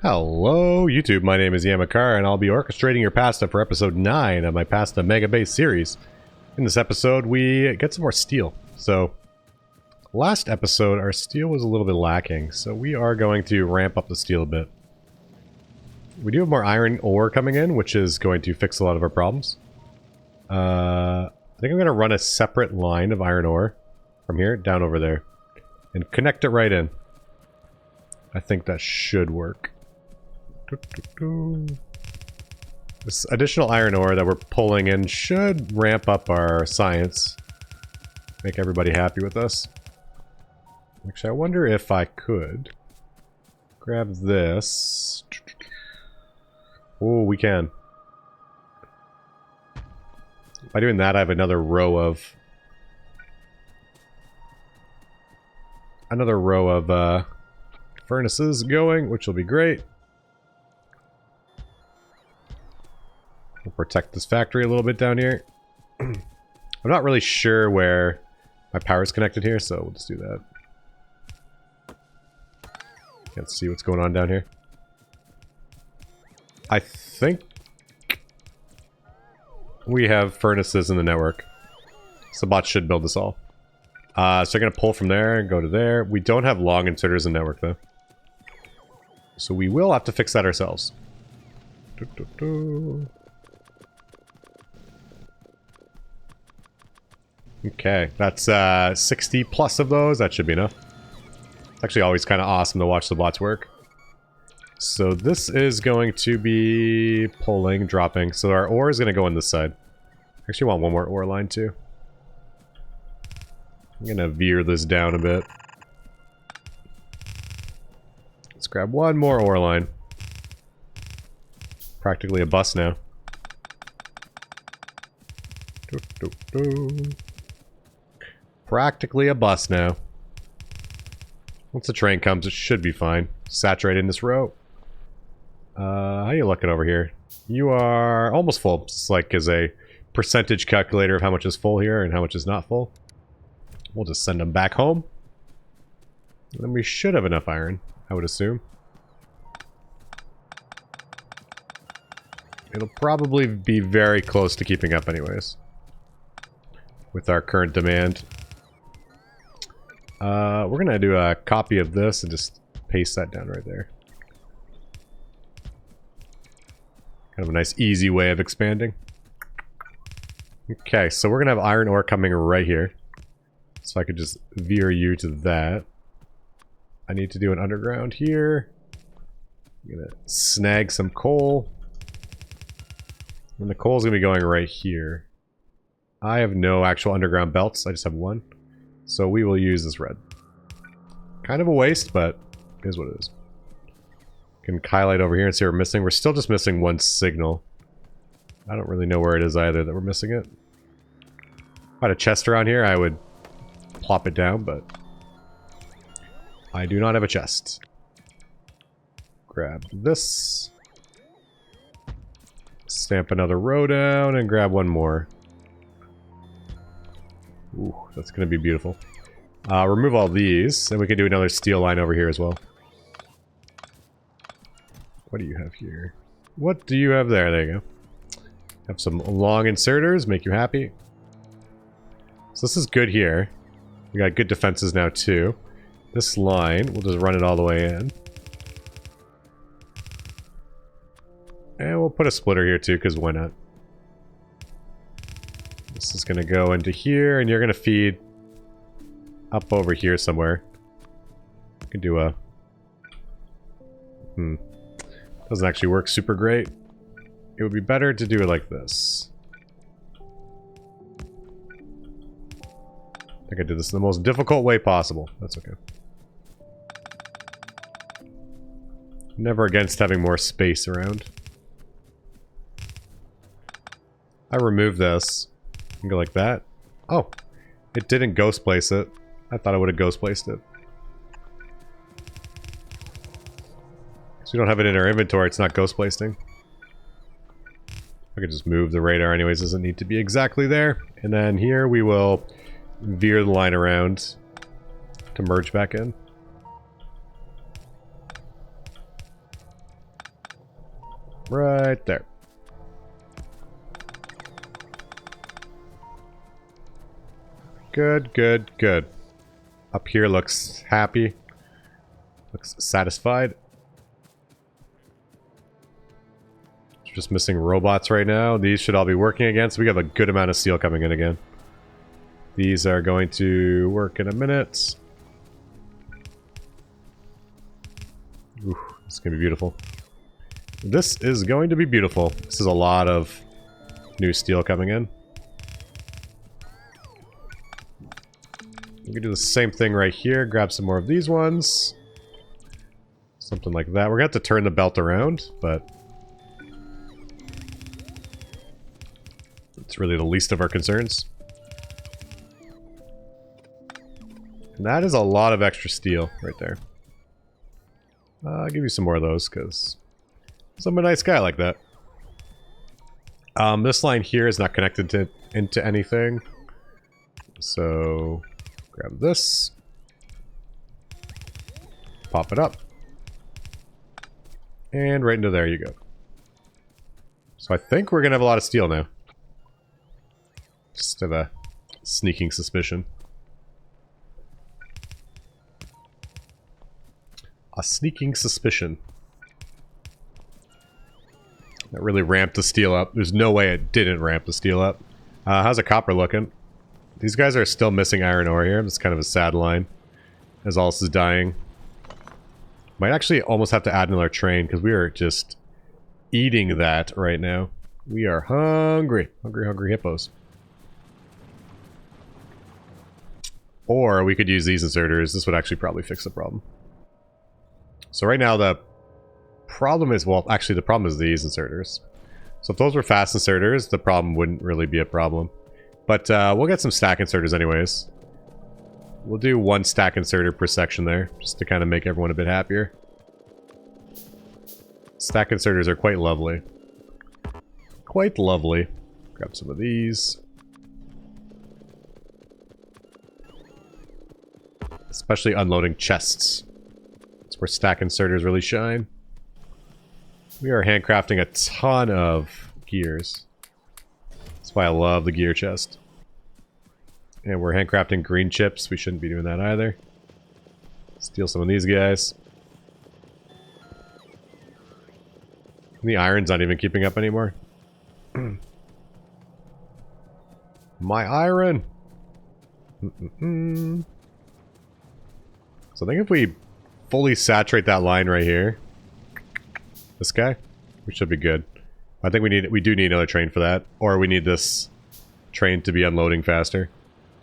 Hello YouTube, my name is Yama, and I'll be orchestrating your pasta for episode 9 of my Pasta Mega Base series. In this episode, we get some more steel. So, last episode, our steel was a little bit lacking, so we are going to ramp up the steel a bit. We do have more iron ore coming in, which is going to fix a lot of our problems. I think I'm going to run a separate line of iron ore from here down over there and connect it right in. I think that should work. This additional iron ore that we're pulling in should ramp up our science. Make everybody happy with us. Actually, I wonder if I could grab this. Oh, we can. By doing that, I have another row of furnaces going, which will be great. We'll protect this factory a little bit down here. I'm not really sure where my power is connected here, so we'll just do that. Can't see what's going on down here. I think we have furnaces in the network. So bots should build this all. So you're going to pull from there and go to there. We don't have long inserters in network though. So we will have to fix that ourselves. Okay, that's 60 plus of those. That should be enough. It's actually always kind of awesome to watch the bots work. So this is going to be pulling, dropping. So our ore is going to go on this side. I actually want one more ore line too. I'm going to veer this down a bit. Let's grab one more ore line. Practically a bus now. Practically a bus now. Once the train comes, it should be fine. Saturate in this row. How you looking over here? You are almost full. It's like as a percentage calculator of how much is full here and how much is not full. We'll just send them back home. And then we should have enough iron, I would assume. It'll probably be very close to keeping up anyways. With our current demand. We're going to do a copy of this and just paste that down right there. Kind of a nice easy way of expanding. Okay, so we're going to have iron ore coming right here. So I could just veer you to that. I need to do an underground here. I'm going to snag some coal. And the coal's going to be going right here. I have no actual underground belts. I just have one. So we will use this red. Kind of a waste, but it is what it is. Can highlight over here and see what we're missing. We're still just missing one signal. I don't really know where it is either that we're missing it. If I had a chest around here, I would plop it down, but I do not have a chest. Grab this. Stamp another row down and grab one more. Ooh, that's going to be beautiful. Remove all these, and we can do another steel line over here as well. What do you have here? What do you have there? There you go. Have some long inserters, make you happy. So this is good here. We got good defenses now too. This line, we'll just run it all the way in. And we'll put a splitter here too, because why not? This is going to go into here, and you're going to feed up over here somewhere. You can do a... Doesn't actually work super great. It would be better to do it like this. I think I did this in the most difficult way possible. That's okay. Never against having more space around. I remove this. And go like that. Oh, it didn't ghost place it. I thought I would have ghost placed it. So we don't have it in our inventory, it's not ghost placing. I could just move the radar anyways, doesn't need to be exactly there. And then here we will veer the line around to merge back in. Right there. Good, good, good. Up here looks happy. Looks satisfied. Just missing robots right now. These should all be working again, so we have a good amount of steel coming in again. These are going to work in a minute. Ooh, this is going to be beautiful. This is going to be beautiful. This is a lot of new steel coming in. We can do the same thing right here. Grab some more of these ones. Something like that. We're going to have to turn the belt around, but it's really the least of our concerns. And that is a lot of extra steel right there. I'll give you some more of those, because I'm a nice guy like that. This line here is not connected into anything. So, grab this. Pop it up. And right into there you go. So I think we're going to have a lot of steel now. Just have a sneaking suspicion. A sneaking suspicion. That really ramped the steel up. There's no way it didn't ramp the steel up. How's the copper looking? These guys are still missing iron ore here. It's kind of a sad line. As all this is dying. Might actually almost have to add another train, because we are just eating that right now. We are hungry. Hungry, hungry hippos. Or we could use these inserters. This would actually probably fix the problem. So right now the problem is, well, actually the problem is these inserters. So if those were fast inserters, the problem wouldn't really be a problem. But we'll get some stack inserters anyways. We'll do one stack inserter per section there, just to kind of make everyone a bit happier. Stack inserters are quite lovely. Quite lovely. Grab some of these. Especially unloading chests. That's where stack inserters really shine. We are handcrafting a ton of gears. That's why I love the gear chest. And we're handcrafting green chips. We shouldn't be doing that either. Steal some of these guys. The iron's not even keeping up anymore. My iron! So I think if we fully saturate that line right here, this guy, we should be good. I think we do need another train for that, or we need this train to be unloading faster.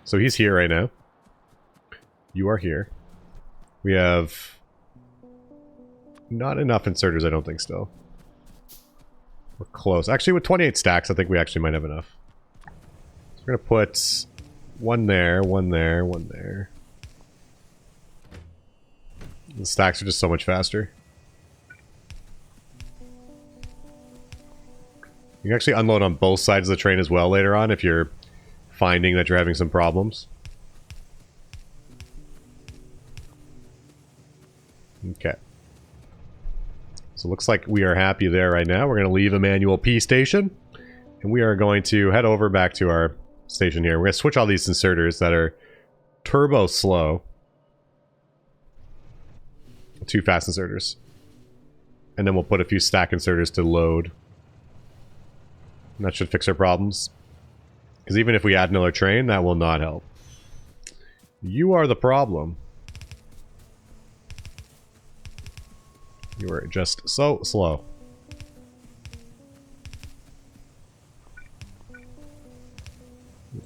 So he's here right now. You are here. We have not enough inserters, I don't think, still. We're close. Actually, with 28 stacks, I think we actually might have enough. So we're going to put one there, one there, one there. The stacks are just so much faster. You can actually unload on both sides of the train as well later on if you're finding that you're having some problems. Okay. So it looks like we are happy there right now. We're going to leave a manual P station. And we are going to head over back to our station here. We're going to switch all these inserters that are turbo slow. 2 fast inserters. And then we'll put a few stack inserters to load. And that should fix our problems. Because even if we add another train, that will not help. You are the problem. You are just so slow.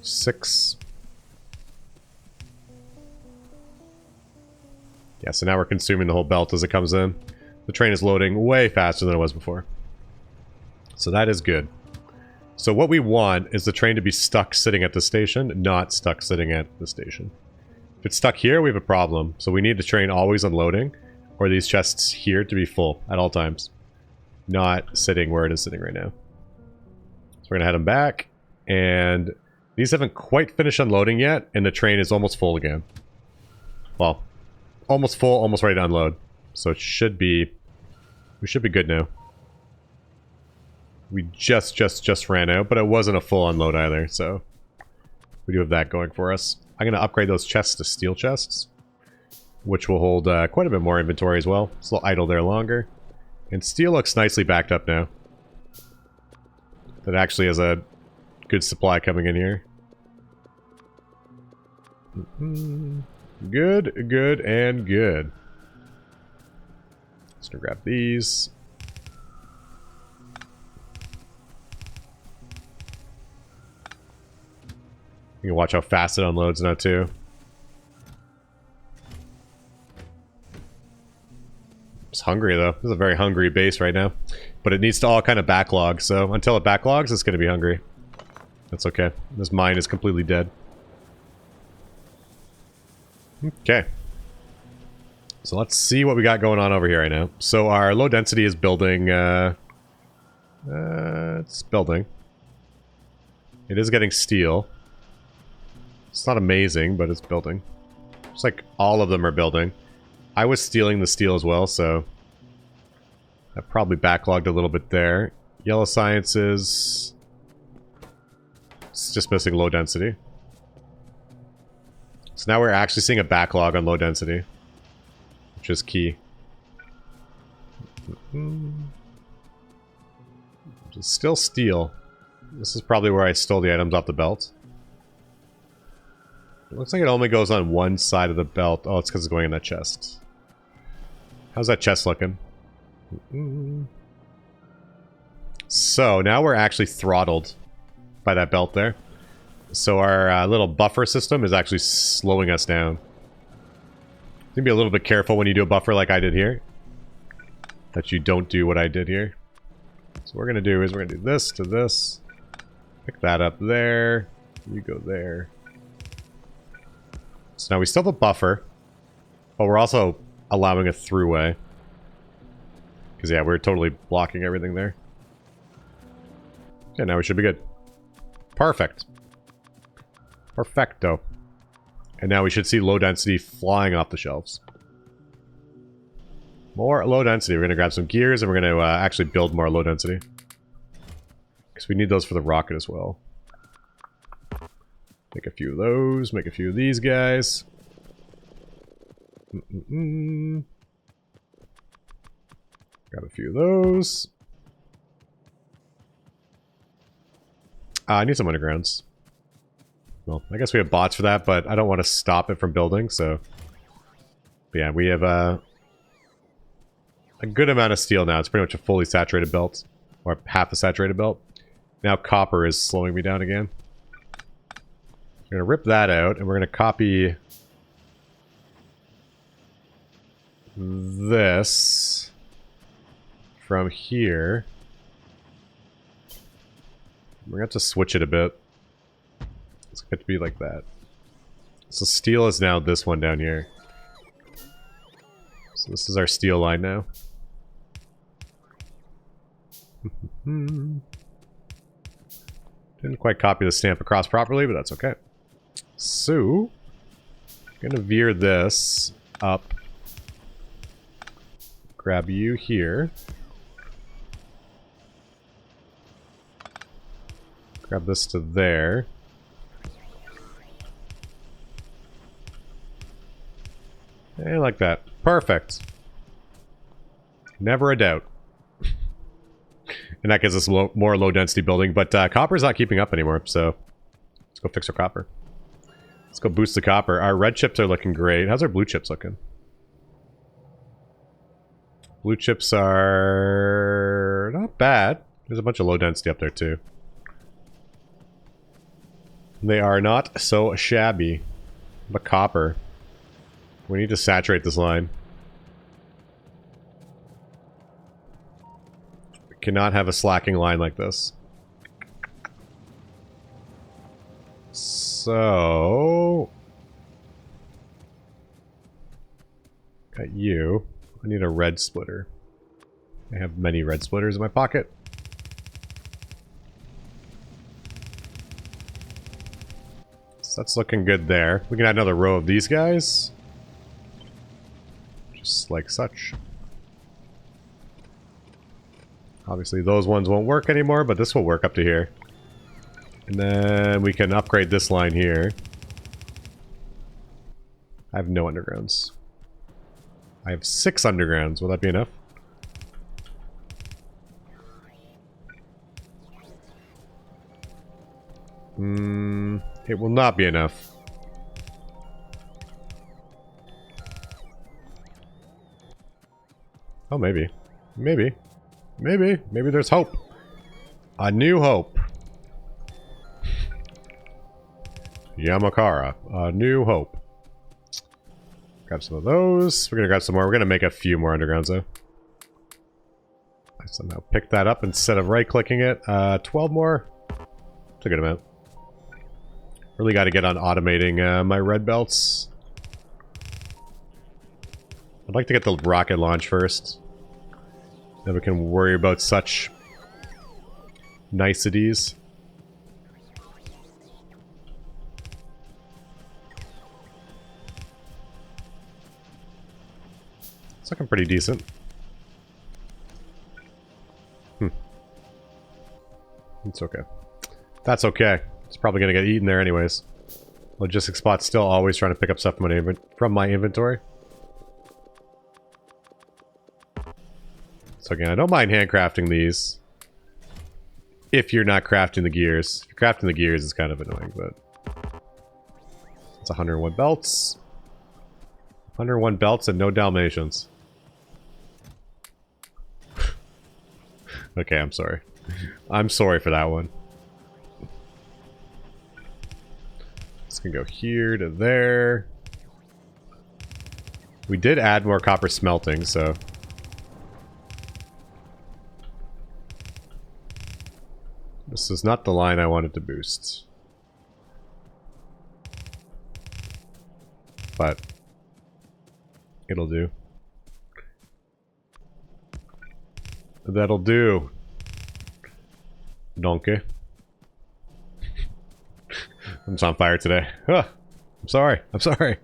Six. Yeah, so now we're consuming the whole belt as it comes in. The train is loading way faster than it was before. So that is good. So what we want is the train to be stuck sitting at the station, not stuck sitting at the station. If it's stuck here, we have a problem. So we need the train always unloading, or these chests here to be full at all times. Not sitting where it is sitting right now. So we're going to head them back, and these haven't quite finished unloading yet, and the train is almost full again. Well, almost full, almost ready to unload. So it should be... we should be good now. We just ran out, but it wasn't a full unload either, so we do have that going for us. I'm going to upgrade those chests to steel chests, which will hold quite a bit more inventory as well. So they'll idle there longer. And steel looks nicely backed up now. That actually has a good supply coming in here. Good, good, and good. Just gonna grab these. You can watch how fast it unloads now too. It's hungry though. This is a very hungry base right now. But it needs to all kind of backlog, so until it backlogs, it's going to be hungry. That's okay. This mine is completely dead. Okay. So let's see what we got going on over here right now. So our low density is building, it's building. It is getting steel. It's not amazing, but it's building. It's like all of them are building. I was stealing the steel as well, so I probably backlogged a little bit there. Yellow Sciences. It's just missing low density. So now we're actually seeing a backlog on low density, which is key. It's still steel. This is probably where I stole the items off the belt. It looks like it only goes on one side of the belt. Oh, it's because it's going in that chest. How's that chest looking? So now we're actually throttled by that belt there. So our little buffer system is actually slowing us down. You can be a little bit careful when you do a buffer like I did here. That you don't do what I did here. So what we're going to do is we're going to do this to this. Pick that up there. You go there. So now we still have a buffer. But we're also allowing a throughway. Because yeah, we're totally blocking everything there. Yeah, now we should be good. Perfect. Perfecto. And now we should see low density flying off the shelves. More low density. We're going to grab some gears and we're going to actually build more low density. Because we need those for the rocket as well. Make a few of those. Make a few of these guys. Grab a few of those. I need some undergrounds. Well, I guess we have bots for that, but I don't want to stop it from building, so... But yeah, we have a good amount of steel now. It's pretty much a fully saturated belt. Or half a saturated belt. Now copper is slowing me down again. We're going to rip that out, and we're going to copy... this... from here. We're going to have to switch it a bit. It's going to be like that. So steel is now this one down here. So this is our steel line now. Didn't quite copy the stamp across properly, but that's okay. So, I'm going to veer this up. Grab you here. Grab this to there. And like that. Perfect. Never a doubt. And that gives us more low density building, but copper's not keeping up anymore, so let's go fix our copper. Let's go boost the copper. Our red chips are looking great. How's our blue chips looking? Blue chips are not bad. There's a bunch of low density up there too. They are not so shabby. But copper. We need to saturate this line. We cannot have a slacking line like this. So... got you. I need a red splitter. I have many red splitters in my pocket. So that's looking good there. We can add another row of these guys. Just like such. Obviously those ones won't work anymore, but this will work up to here. And then we can upgrade this line here. I have no undergrounds. I have 6 undergrounds. Will that be enough? It will not be enough. Oh, maybe. Maybe. Maybe. Maybe there's hope. A new hope. Yamakara. A new hope. Grab some of those. We're gonna grab some more. We're gonna make a few more undergrounds, though. I somehow picked that up instead of right-clicking it. 12 more. It's a good amount. Really got to get on automating my red belts. I'd like to get the rocket launch first. Then we can worry about such niceties. It's looking pretty decent. It's okay. That's okay. It's probably going to get eaten there anyways. Logistics spot's still always trying to pick up stuff from my inventory. So again, I don't mind handcrafting these. If you're not crafting the gears. If you're crafting the gears, it's kind of annoying, but... It's 101 belts. 101 belts and no Dalmatians. Okay, I'm sorry. I'm sorry for that one. This can go here to there. We did add more copper smelting, so... This is not the line I wanted to boost. But... it'll do. That'll do. Donkey. I'm just on fire today. Huh. I'm sorry. I'm sorry.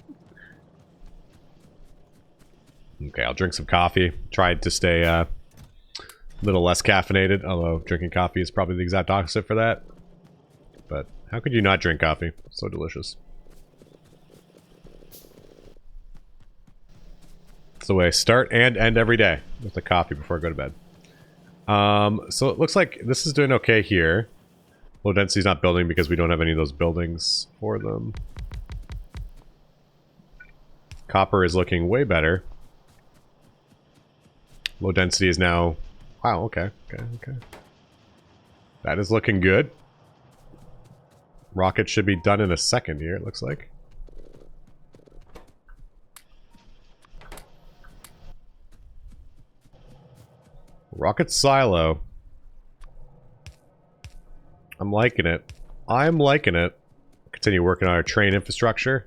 Okay, I'll drink some coffee. Tried to stay a little less caffeinated, although drinking coffee is probably the exact opposite for that. But how could you not drink coffee? So delicious. It's the way I start and end every day with the coffee before I go to bed. So it looks like this is doing okay here. Low density's not building because we don't have any of those buildings for them. Copper is looking way better. Low density is now... Wow, okay. That is looking good. Rocket should be done in a second here, it looks like. Rocket silo. I'm liking it. I'm liking it. Continue working on our train infrastructure.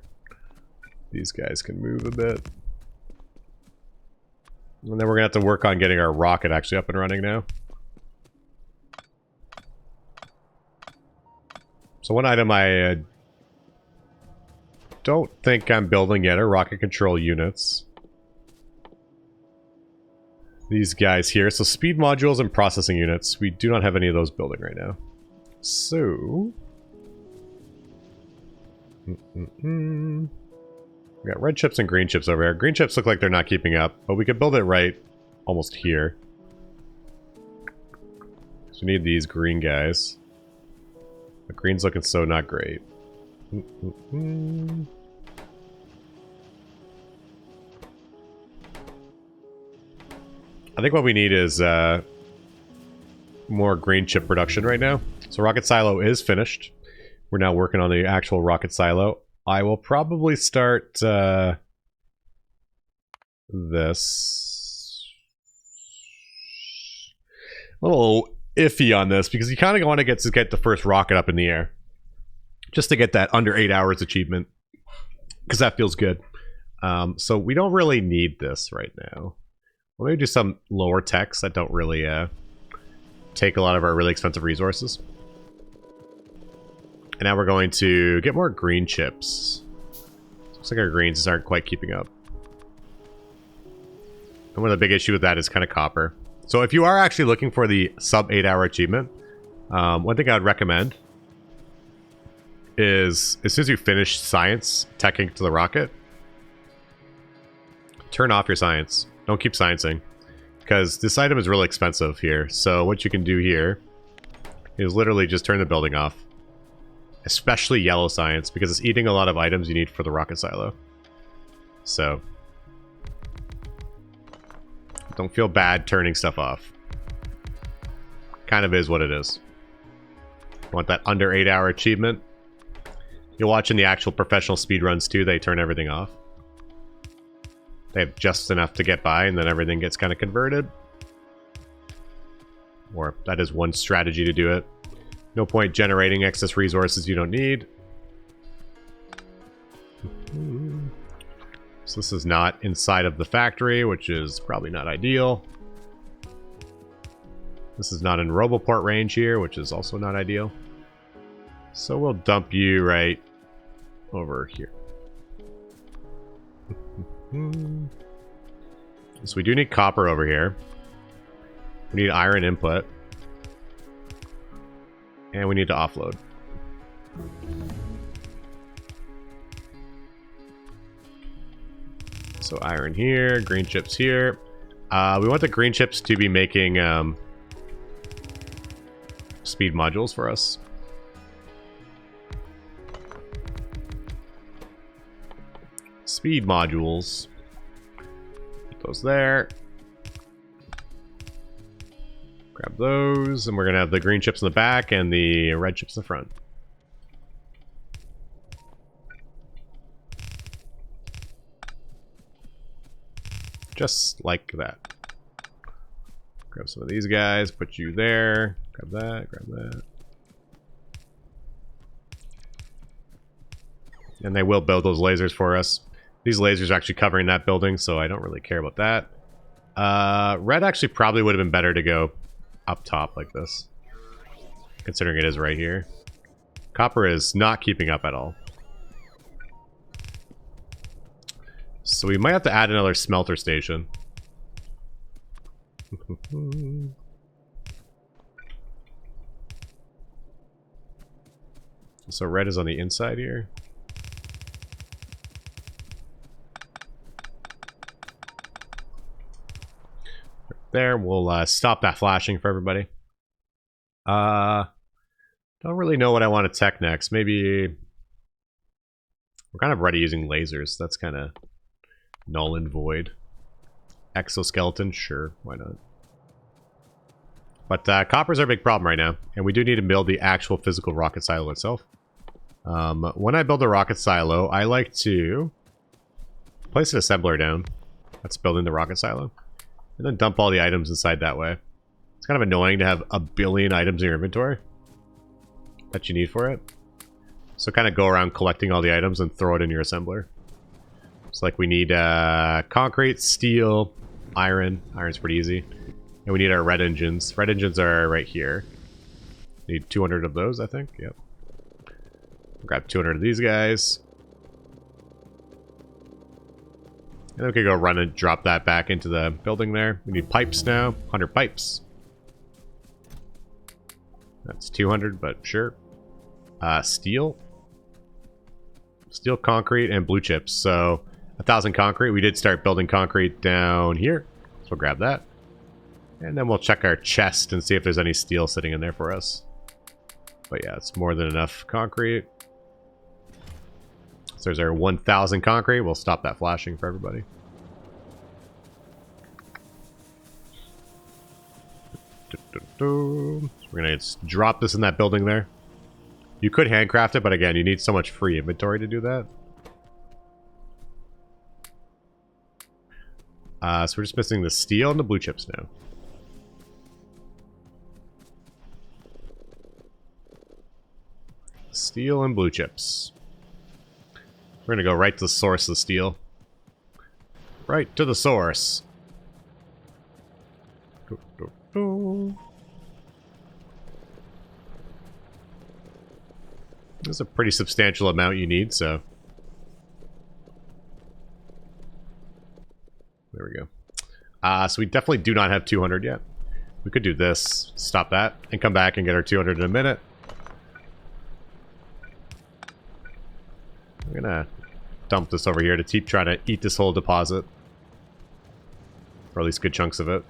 These guys can move a bit. And then we're going to have to work on getting our rocket actually up and running now. So one item I don't think I'm building yet are rocket control units. These guys here. So speed modules and processing units. We do not have any of those building right now. So... We got red chips and green chips over here. Green chips look like they're not keeping up, but we could build it right almost here. So we need these green guys. The green's looking so not great. I think what we need is more green chip production right now. So rocket silo is finished. We're now working on the actual rocket silo. I will probably start this. A little iffy on this because you kind of want to get the first rocket up in the air. Just to get that under 8 hours achievement. Because that feels good. So we don't really need this right now. We'll maybe do some lower techs that don't really take a lot of our really expensive resources. And now we're going to get more green chips. Looks like our greens just aren't quite keeping up. And one of the big issue with that is kind of copper. So if you are actually looking for the sub 8-hour achievement, one thing I would recommend is as soon as you finish science, teching to the rocket, turn off your science. Don't keep sciencing, because this item is really expensive here. So what you can do here is literally just turn the building off. Especially yellow science, because it's eating a lot of items you need for the rocket silo. So don't feel bad turning stuff off. Kind of is what it is. Want that under 8-hour achievement? You'll watch in the actual professional speedruns too, they turn everything off. They have just enough to get by, and then everything gets kind of converted. Or that is one strategy to do it. No point generating excess resources you don't need. So this is not inside of the factory, which is probably not ideal. This is not in Roboport range here, which is also not ideal. So we'll dump you right over here. So we do need copper over here. We need iron input. And we need to offload. So iron here, green chips here. We want the green chips to be making speed modules for us. Speed modules. Put those there. Grab those, and we're gonna have the green chips in the back and the red chips in the front. Just like that. Grab some of these guys, put you there. Grab that, grab that. And they will build those lasers for us. These lasers are actually covering that building, so I don't really care about that. Red actually probably would have been better to go up top like this, considering it is right here. Copper is not keeping up at all. So we might have to add another smelter station. So red is on the inside here. Right there, we'll stop that flashing for everybody. Don't really know what I want to tech next. Maybe we're kind of already using lasers. That's kind of null and void. Exoskeleton, sure, why not? But copper's our big problem right now, and we do need to build the actual physical rocket silo itself. When I build a rocket silo, I like to place an assembler down. That's building the rocket silo. And then dump all the items inside that way. It's kind of annoying to have a billion items in your inventory that you need for it. So kind of go around collecting all the items and throw it in your assembler. It's like we need concrete, steel, iron. Iron's pretty easy. And we need our red engines. Red engines are right here. Need 200 of those, I think. Yep. Grab 200 of these guys. And then we can go run and drop that back into the building there. We need pipes now. 100 pipes. That's 200, but sure. Steel. Steel, concrete, and blue chips. So 1,000 concrete. We did start building concrete down here. So we'll grab that. And then we'll check our chest and see if there's any steel sitting in there for us. But yeah, it's more than enough concrete. So there's our 1,000 concrete. We'll stop that flashing for everybody. So we're going to just drop this in that building there. You could handcraft it, but again, you need so much free inventory to do that. So we're just missing the steel and the blue chips now. Steel and blue chips. We're going to go right to the source of the steel. Right to the source. There's a pretty substantial amount you need, so. There we go. So we definitely do not have 200 yet. We could do this, stop that, and come back and get our 200 in a minute. I'm gonna dump this over here to keep trying to eat this whole deposit. Or at least good chunks of it.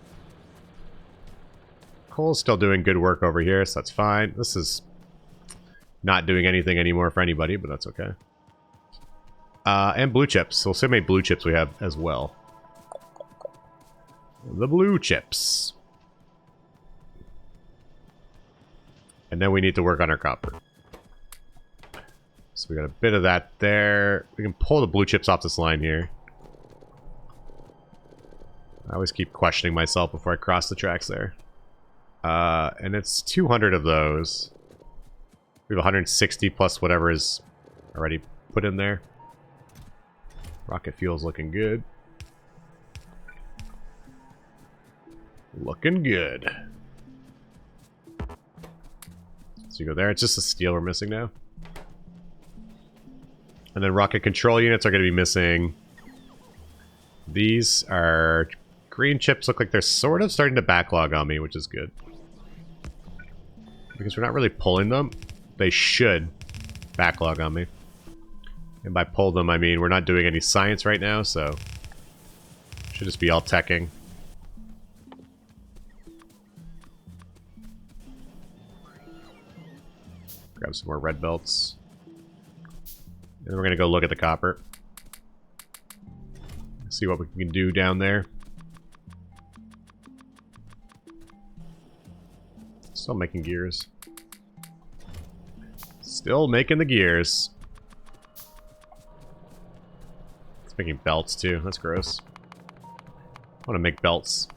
Coal's still doing good work over here, so that's fine. This is not doing anything anymore for anybody, but that's okay. And blue chips. So we'll see how many blue chips we have as well. The blue chips. And then we need to work on our copper. So we got a bit of that there. We can pull the blue chips off this line here. I always keep questioning myself before I cross the tracks there. And it's 200 of those. We have 160 plus whatever is already put in there. Rocket fuel's looking good. Looking good. So you go there. It's just the steel we're missing now. And then rocket control units are going to be missing. These are green chips. Look like they're sort of starting to backlog on me, which is good. Because we're not really pulling them. They should backlog on me. And by pull them, I mean we're not doing any science right now, so should just be all teching. Grab some more red belts. And then we're going to go look at the copper. See what we can do down there. Still making gears. Still making the gears. It's making belts too. That's gross. I want to make belts.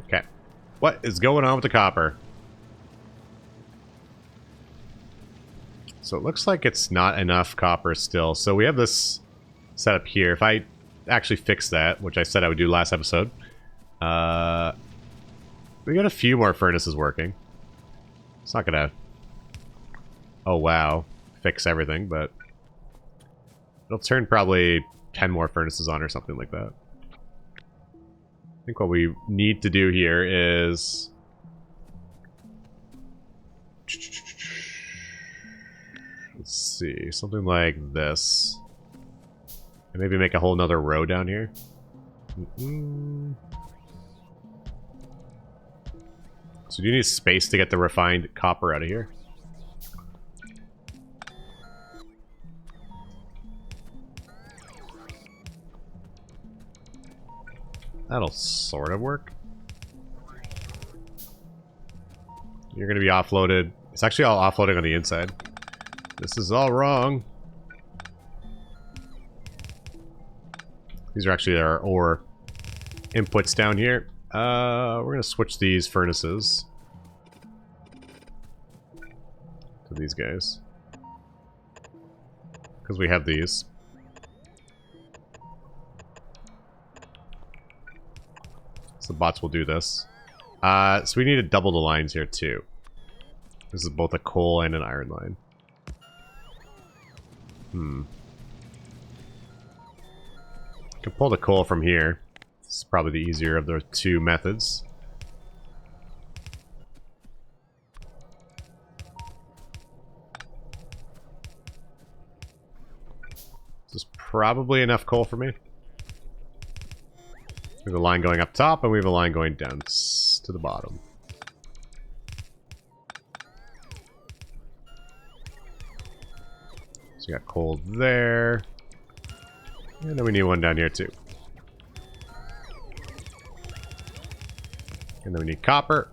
Okay. What is going on with the copper? So it looks like it's not enough copper still. So we have this set up here. If I actually fix that, which I said I would do last episode, we got a few more furnaces working. It's not gonna, oh wow, fix everything, but it'll turn probably 10 more furnaces on or something like that. I think what we need to do here is let's see, something like this. And maybe make a whole nother row down here. So do you need space to get the refined copper out of here? That'll sort of work. You're going to be offloaded. It's actually all offloading on the inside. This is all wrong. These are actually our ore inputs down here. We're going to switch these furnaces to these guys. Because we have these. So the bots will do this. So we need to double the lines here too. This is both a coal and an iron line. Can pull the coal from here. This is probably the easier of the two methods. This is probably enough coal for me. We have a line going up top, and we have a line going down to the bottom. So we got coal there. And then we need one down here too. And then we need copper.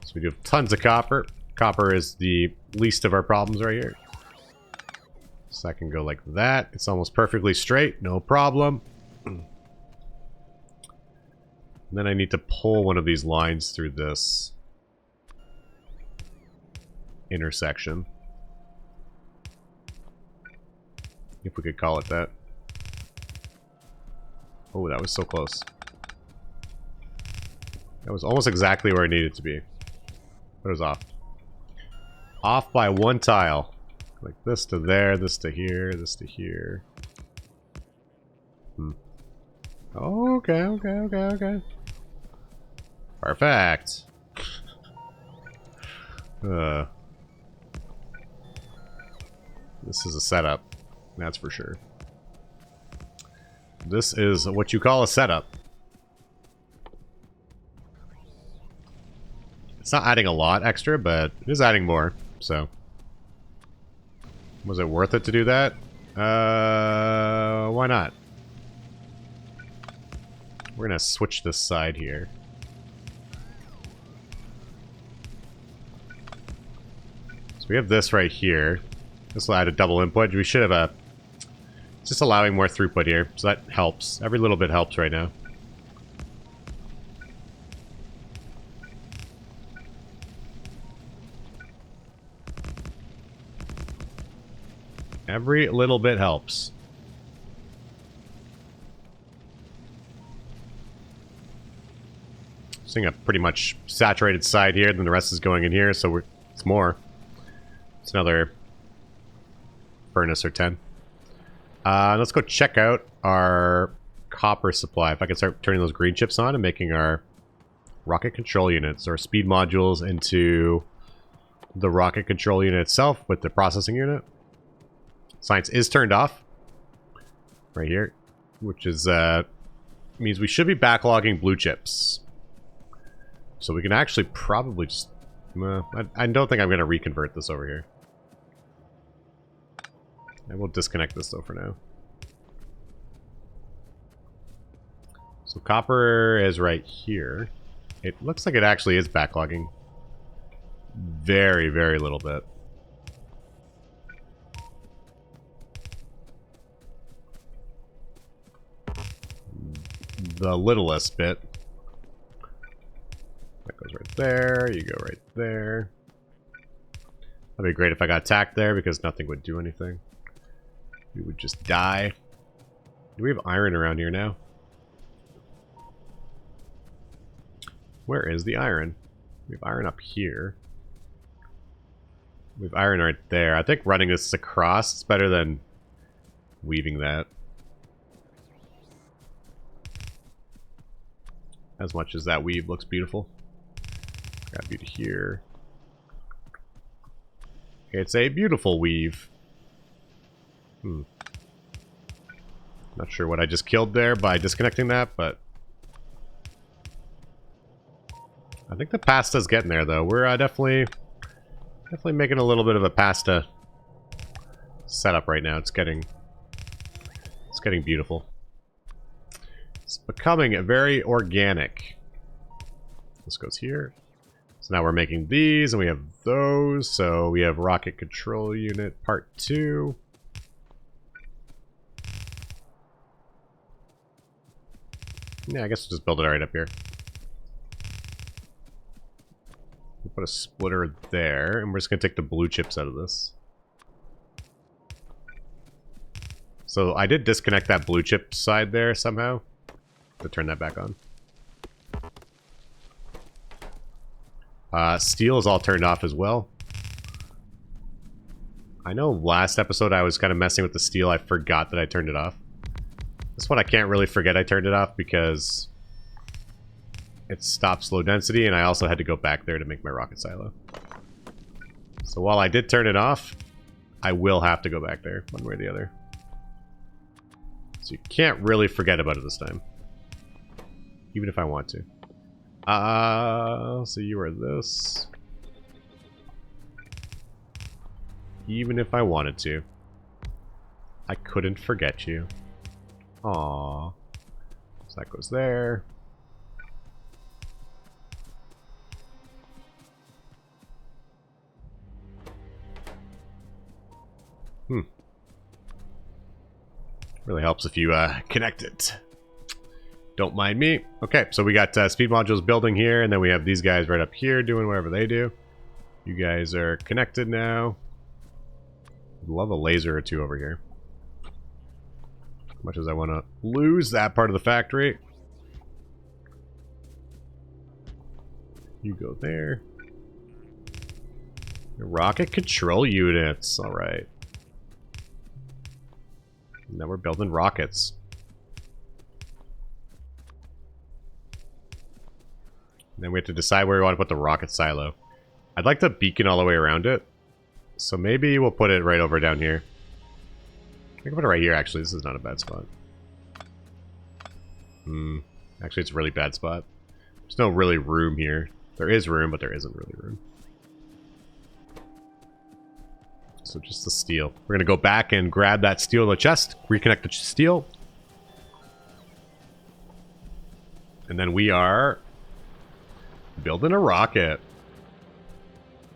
So we do have tons of copper. Copper is the least of our problems right here. So I can go like that. It's almost perfectly straight. No problem. And then I need to pull one of these lines through this intersection. If we could call it that. Oh, that was so close. That was almost exactly where it needed to be. But it was off. Off by one tile. Like this to there, this to here, this to here. Okay, okay, okay, okay. Perfect. This is a setup, that's for sure. This is what you call a setup. It's not adding a lot extra, but it is adding more, so. Was it worth it to do that? Why not? We're gonna switch this side here. So we have this right here. This will add a double input. We should have a... Just allowing more throughput here, so that helps. Every little bit helps right now. Every little bit helps. Seeing a pretty much saturated side here, then the rest is going in here, so it's more. It's another furnace or 10. Let's go check out our copper supply. If I can start turning those green chips on and making our rocket control units or speed modules into the rocket control unit itself with the processing unit. Science is turned off right here, which is means we should be backlogging blue chips. So we can actually probably just... I don't think I'm going to reconvert this over here. I will disconnect this though for now. So copper is right here. It looks like it actually is backlogging. Very, very little bit. The littlest bit. That goes right there. You go right there. That'd be great if I got attacked there because nothing would do anything. We would just die. Do we have iron around here now? Where is the iron? We have iron up here. We have iron right there. I think running this across is better than weaving that. As much as that weave looks beautiful. Grab you to here. It's a beautiful weave. Not sure what I just killed there by disconnecting that, but... I think the pasta's getting there, though. We're definitely making a little bit of a pasta setup right now. It's getting beautiful. It's becoming very organic. This goes here. So now we're making these, and we have those. So we have rocket control unit part 2. Yeah, I guess we'll just build it right up here. We'll put a splitter there, and we're just going to take the blue chips out of this. So I did disconnect that blue chip side there somehow. To turn that back on. Steel is all turned off as well. I know last episode I was kind of messing with the steel. I forgot that I turned it off. This one I can't really forget I turned it off because it stops low density, and I also had to go back there to make my rocket silo. So while I did turn it off, I will have to go back there one way or the other. So you can't really forget about it this time. Even if I want to. So you are this. Even if I wanted to. I couldn't forget you. Aww. So that goes there. Really helps if you connect it. Don't mind me. Okay, so we got speed modules building here, and then we have these guys right up here doing whatever they do. You guys are connected now. Love a laser or two over here. As much as I want to lose that part of the factory. You go there. Rocket control units. Alright. Now we're building rockets. And then we have to decide where we want to put the rocket silo. I'd like the beacon all the way around it. So maybe we'll put it right over down here. I can put it right here, actually. This is not a bad spot. Actually, it's a really bad spot. There's no really room here. There is room, but there isn't really room. So just the steel. We're going to go back and grab that steel in the chest. Reconnect the steel. And then we are building a rocket.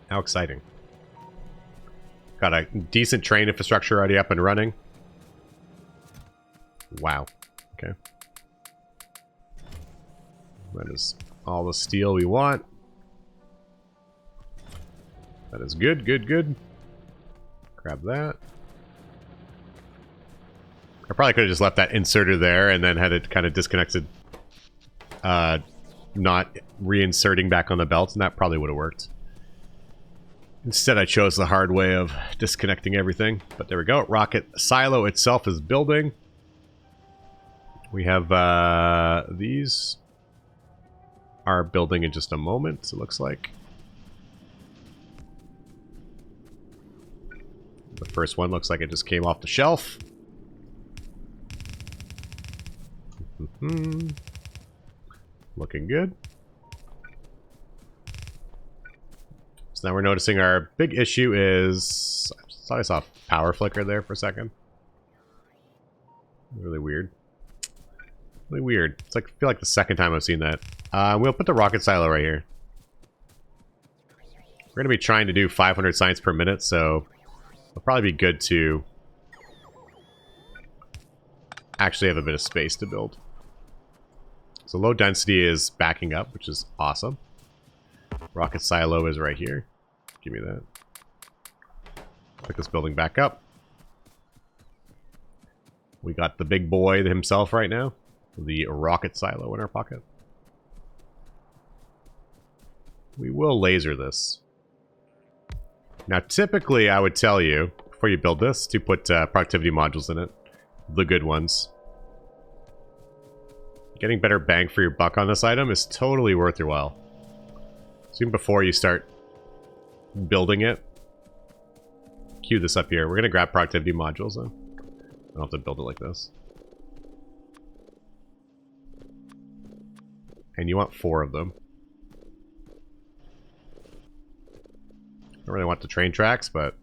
How exciting. Got a decent train infrastructure already up and running. Wow. Okay. That is all the steel we want. That is good, good, good. Grab that. I probably could have just left that inserted there and then had it kind of disconnected. Not reinserting back on the belt, and that probably would have worked. Instead, I chose the hard way of disconnecting everything. But there we go. Rocket silo itself is building. We have these are building in just a moment, it looks like. The first one looks like it just came off the shelf. Looking good. So now we're noticing our big issue is... I thought I saw a power flicker there for a second. Really weird. Really weird. It's like, I feel like the second time I've seen that. We'll put the rocket silo right here. We're going to be trying to do 500 science per minute, so it'll probably be good to actually have a bit of space to build. So low density is backing up, which is awesome. Rocket silo is right here. Give me that. Pick this building back up. We got the big boy himself right now. The rocket silo in our pocket. We will laser this. Now, typically, I would tell you, before you build this, to put productivity modules in it. The good ones. Getting better bang for your buck on this item is totally worth your while. So even before you start building it, cue this up here. We're going to grab productivity modules, though. I don't have to build it like this. And you want 4 of them. I don't really want the train tracks, but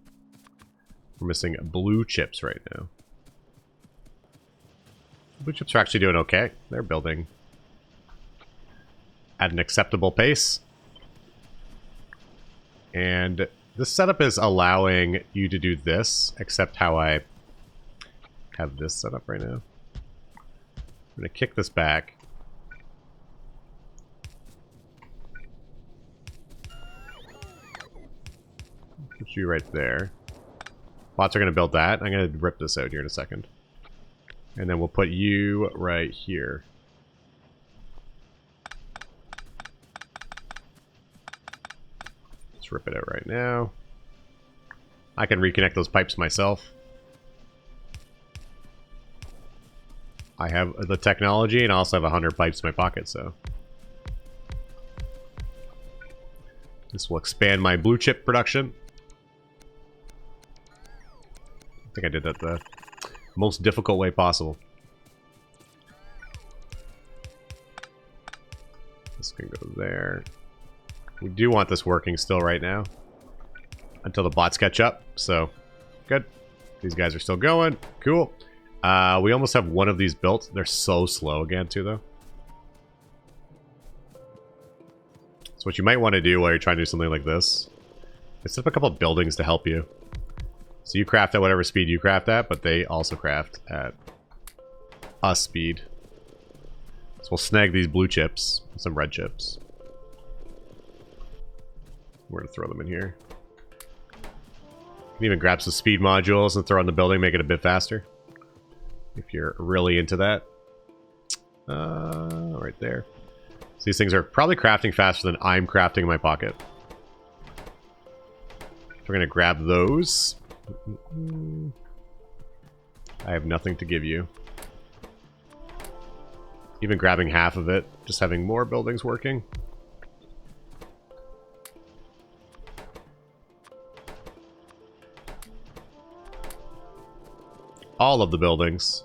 we're missing blue chips right now. Blue chips are actually doing okay. They're building at an acceptable pace. And this setup is allowing you to do this, except how I have this set up right now. I'm going to kick this back. Put you right there. Bots are going to build that. I'm going to rip this out here in a second. And then we'll put you right here. Let's rip it out right now. I can reconnect those pipes myself. I have the technology and I also have 100 pipes in my pocket, so. This will expand my blue chip production. I think I did that the most difficult way possible. This can go there. We do want this working still right now. Until the bots catch up, so good. These guys are still going. Cool. We almost have one of these built. They're so slow again, too, though. So what you might want to do while you're trying to do something like this is set up a couple of buildings to help you. So you craft at whatever speed you craft at, but they also craft at a speed. So we'll snag these blue chips, some red chips. We're going to throw them in here. You can even grab some speed modules and throw in the building, make it a bit faster. If you're really into that. Right there. So these things are probably crafting faster than I'm crafting in my pocket. we're going to grab those. I have nothing to give you. Even grabbing half of it, just having more buildings working. All of the buildings.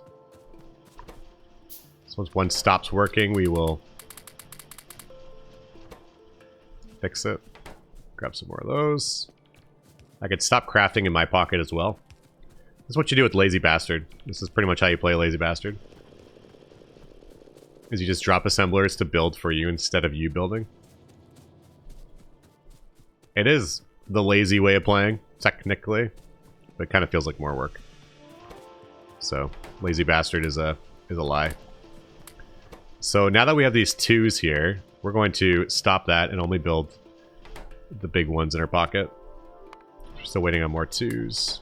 So once one stops working, we will fix it. Grab some more of those. I could stop crafting in my pocket as well. This is what you do with Lazy Bastard. This is pretty much how you play Lazy Bastard. Is you just drop assemblers to build for you instead of you building. It is the lazy way of playing, technically, but it kind of feels like more work. So, Lazy Bastard is a lie. So now that we have these 2s here, we're going to stop that and only build the big ones in our pocket. We're still waiting on more 2s.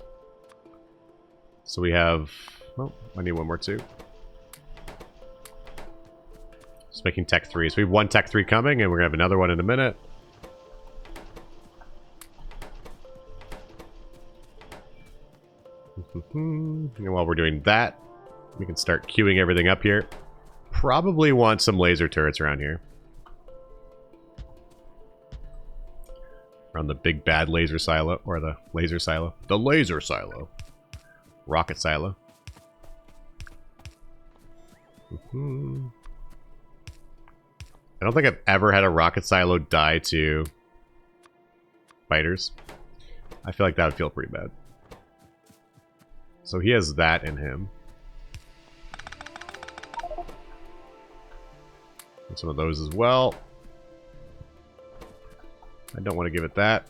So we have... Oh, I need one more 2. Just making tech 3. So we have one tech 3 coming, and we're going to have another one in a minute. And while we're doing that, we can start queuing everything up here. Probably want some laser turrets around here. Around the big bad laser silo, or the laser silo. The laser silo. Rocket silo. I don't think I've ever had a rocket silo die to fighters. I feel like that would feel pretty bad. So he has that in him. And some of those as well. I don't want to give it that.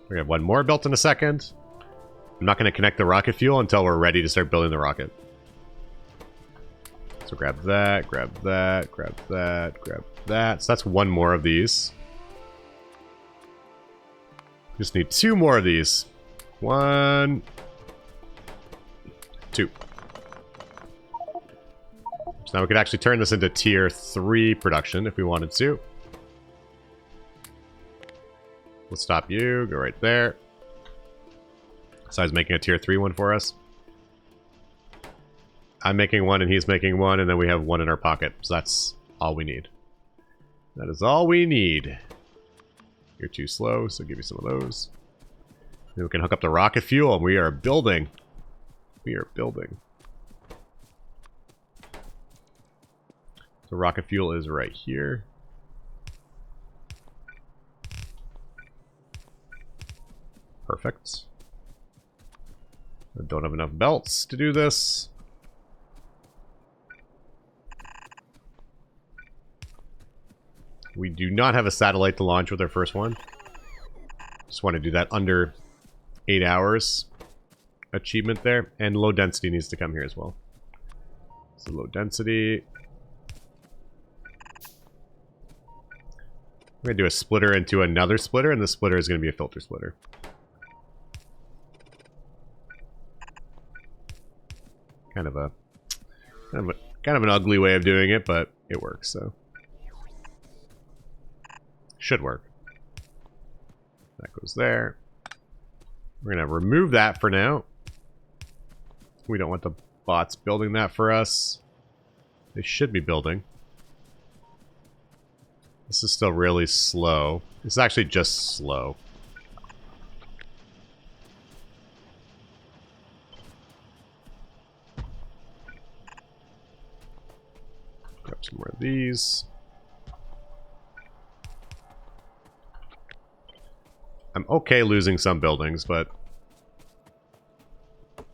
We have one more built in a second. I'm not going to connect the rocket fuel until we're ready to start building the rocket. So grab that, grab that, grab that, grab that. So that's one more of these. Just need 2 more of these. 1, 2. So now we could actually turn this into tier 3 production if we wanted to. We'll stop you, go right there. So he's making a tier 3 one for us. I'm making one and he's making one, and then we have one in our pocket. So that's all we need. That is all we need. You're too slow, so give me some of those. Then we can hook up the rocket fuel, and we are building. We are building. So rocket fuel is right here. Perfect. I don't have enough belts to do this. We do not have a satellite to launch with our first one. Just want to do that under 8 hours achievement there. And low density needs to come here as well. So low density. We're going to do a splitter into another splitter, and the splitter is going to be a filter splitter. Kind of an ugly way of doing it, but it works, so. Should work. That goes there. We're going to remove that for now. We don't want the bots building that for us. They should be building. This is still really slow. It's actually just slow. Grab some more of these. I'm okay losing some buildings, but now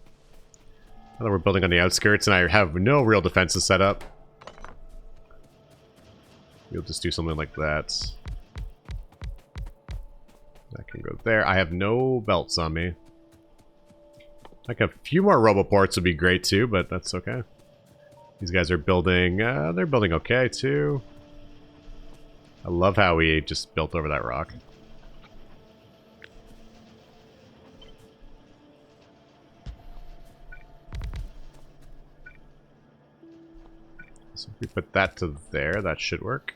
that we're building on the outskirts and I have no real defenses set up, we'll just do something like that. That can go there. I have no belts on me. Like a few more roboports would be great too, but that's okay. These guys are building, they're building okay too. I love how we just built over that rock. So if we put that to there, that should work.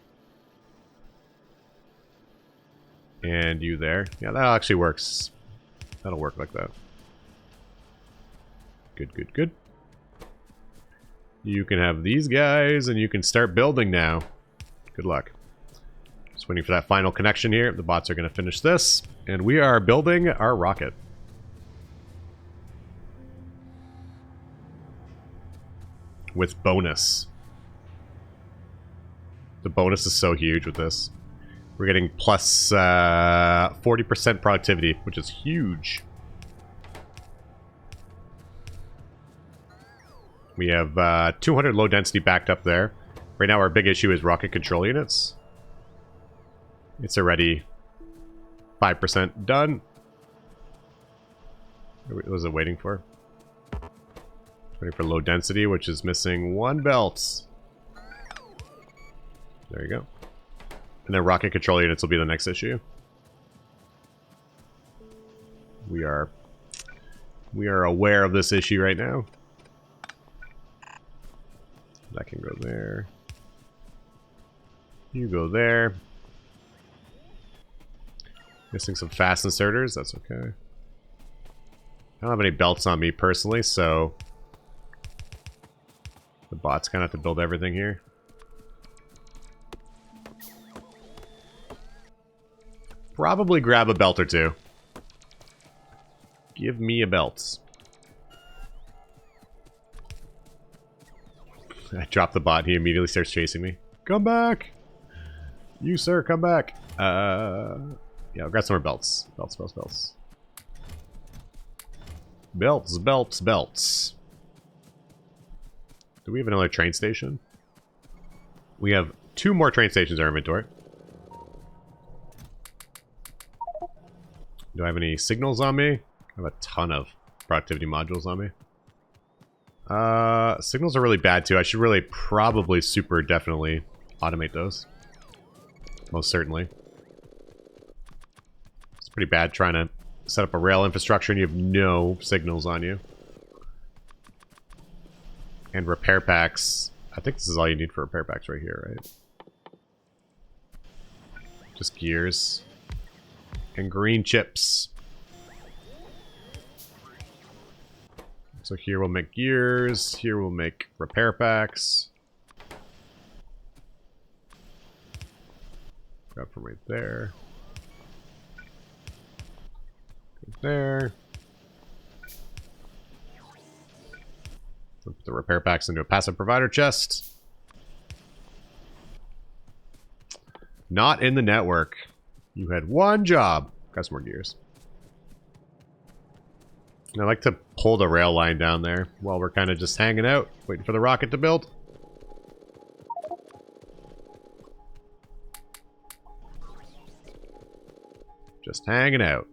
And you there. Yeah, that actually works That'll work like that. Good, good, good. You can have these guys, and you can start building now. Good luck. Just waiting for that final connection here. The bots are going to finish this, and we are building our rocket. With bonus. The bonus is so huge with this. We're getting plus 40% productivity, which is huge. We have 200 low density backed up there. Right now our big issue is rocket control units. It's already 5% done. What was it waiting for? Waiting for low density, which is missing 1 belt. There you go. And then rocket control units will be the next issue. We are aware of this issue right now. That can go there. You go there. Missing some fast inserters, that's okay. I don't have any belts on me personally, so the bots kind of have to build everything here. Probably grab a belt or two. Give me a belt. I drop the bot, he immediately starts chasing me. Come back! You, sir, come back! Yeah, I'll grab some more belts. Belts, belts, belts. Belts, belts, belts. Do we have another train station? We have 2 more train stations in our inventory. Do I have any signals on me? I have a ton of productivity modules on me. Signals are really bad too. I should really probably super definitely automate those. Most certainly. It's pretty bad trying to set up a rail infrastructure and you have no signals on you. And repair packs. I think this is all you need for repair packs right here, right? Just gears. And green chips. So here we'll make gears. Here we'll make repair packs. Grab from right there. Go there. Put the repair packs into a passive provider chest. Not in the network. You had 1 job. Got some more gears. And I like to pull the rail line down there while we're kind of just hanging out, waiting for the rocket to build. Just hanging out.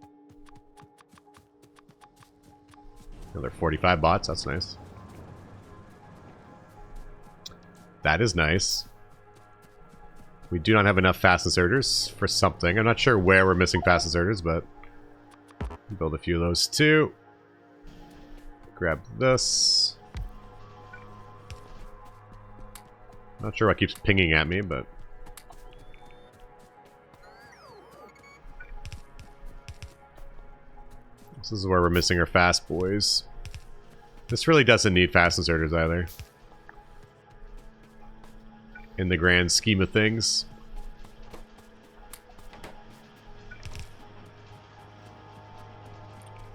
Another 45 bots, that's nice. That is nice. We do not have enough fast inserters for something. I'm not sure where we're missing fast inserters, but build a few of those too. Grab this. Not sure what keeps pinging at me, but this is where we're missing our fast boys. This really doesn't need fast inserters either. In the grand scheme of things.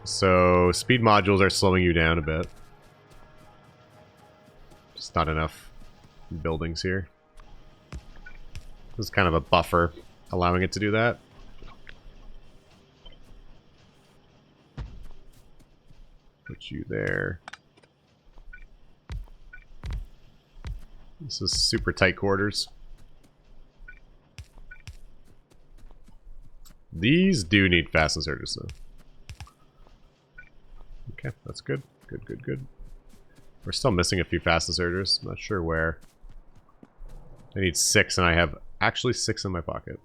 So, speed modules are slowing you down a bit. Just not enough buildings here. This is kind of a buffer, allowing it to do that. Put you there. This is super tight quarters. These do need fast inserters though. Okay, that's good. Good, good, good. We're still missing a few fast inserters. I'm not sure where. I need 6 and I have actually 6 in my pocket.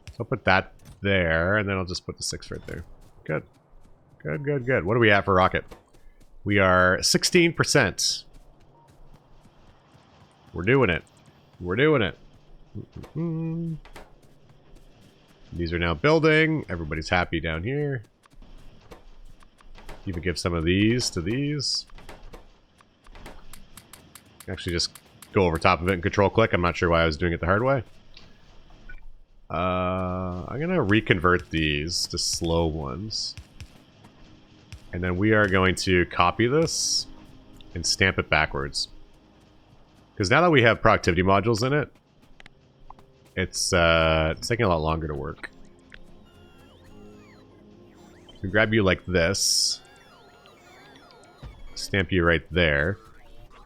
So I'll put that there and then I'll just put the 6 right there. Good. Good, good, good. What are we at for rocket? We are 16%. We're doing it. We're doing it. These are now building. Everybody's happy down here. Even give some of these to these. Actually just go over top of it and control click. I'm not sure why I was doing it the hard way. I'm gonna reconvert these to slow ones. And then we are going to copy this and stamp it backwards. Because now that we have productivity modules in it, it's taking a lot longer to work. So grab you like this. Stamp you right there.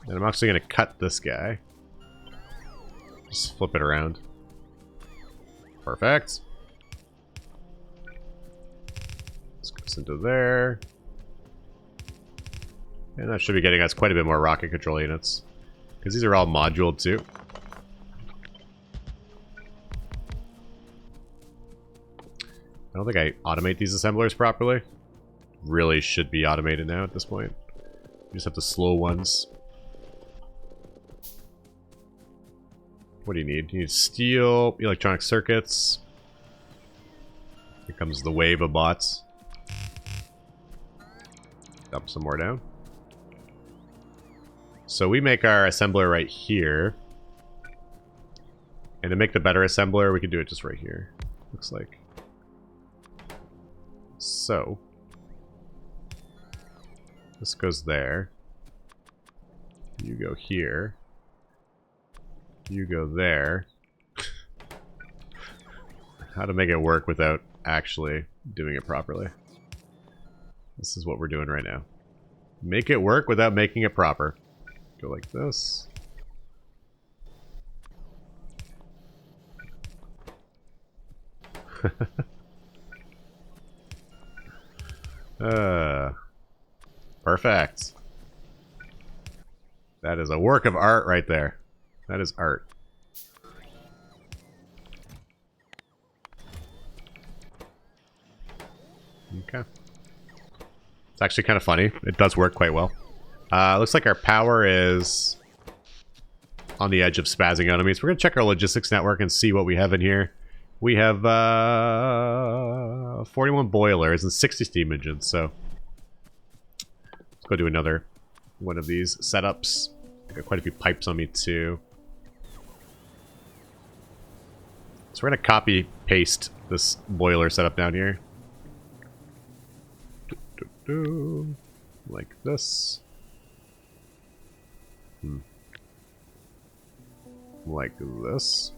And I'm actually going to cut this guy. Just flip it around. Perfect. This goes into there. And that should be getting us quite a bit more rocket control units. Because these are all moduled too. I don't think I automate these assemblers properly. Really should be automated now at this point. You just have the slow ones. What do you need? You need steel, electronic circuits. Here comes the wave of bots. Dump some more down. So we make our assembler right here. And to make the better assembler, we can do it just right here. Looks like. So. This goes there. You go here. You go there. How to make it work without actually doing it properly. This is what we're doing right now. Make it work without making it proper. Go like this. Perfect. That is a work of art right there. That is art. Okay. It's actually kind of funny. It does work quite well. Looks like our power is on the edge of spazzing out on me. So we're going to check our logistics network and see what we have in here. We have 41 boilers and 60 steam engines. So let's go do another one of these setups. I got quite a few pipes on me too. So we're going to copy paste this boiler setup down here. Like this. Like this.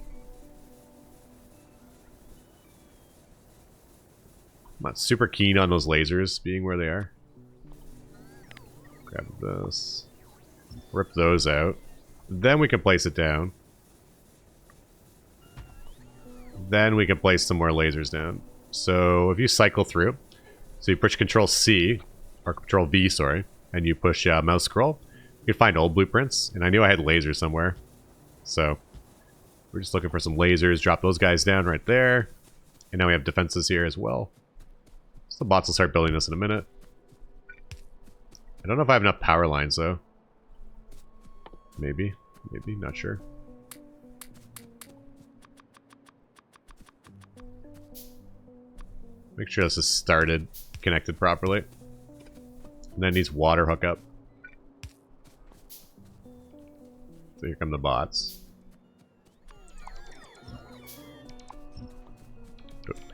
I'm not super keen on those lasers being where they are. Grab this. Rip those out. Then we can place it down. Then we can place some more lasers down. So if you cycle through, so you push Control C, or Control V, sorry, and you push mouse scroll, you can find old blueprints. And I knew I had lasers somewhere. So we're just looking for some lasers. Drop those guys down right there. And now we have defenses here as well. So the bots will start building this in a minute. I don't know if I have enough power lines though. Maybe, not sure. Make sure this is started, connected properly. And then needs water hookup. So here come the bots.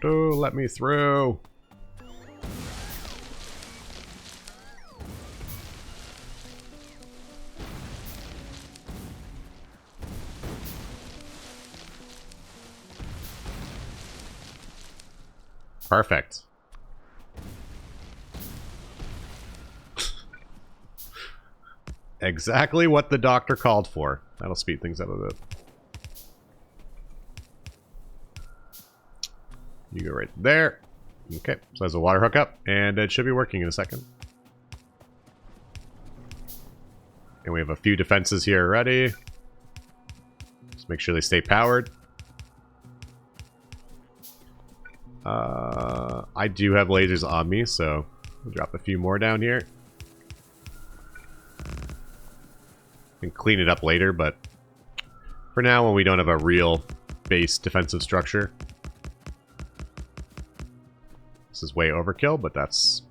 Let me through. Perfect. Exactly what the doctor called for. That'll speed things up a bit. You go right there. Okay, so there's a water hookup, and it should be working in a second. And we have a few defenses here already. Just make sure they stay powered. I do have lasers on me, so we'll drop a few more down here. And clean it up later, but for now, when we don't have a real base defensive structure, this is way overkill, but that's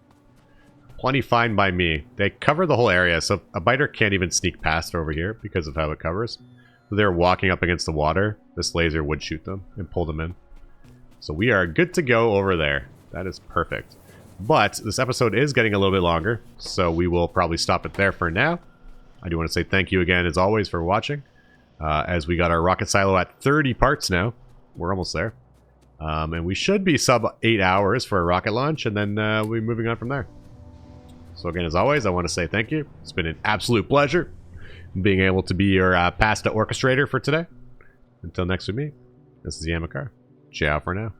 Plenty fine by me. They cover the whole area, so a biter can't even sneak past over here because of how it covers. So they're walking up against the water. This laser would shoot them and pull them in. So we are good to go over there. That is perfect. But this episode is getting a little bit longer, so we will probably stop it there for now. I do want to say thank you again, as always, for watching. As we got our rocket silo at 30 parts now. We're almost there. And we should be sub 8 hours for a rocket launch, and then we'll be moving on from there. So again, as always, I want to say thank you. It's been an absolute pleasure being able to be your pasta orchestrator for today. Until next we meet, this is Yama. Ciao for now.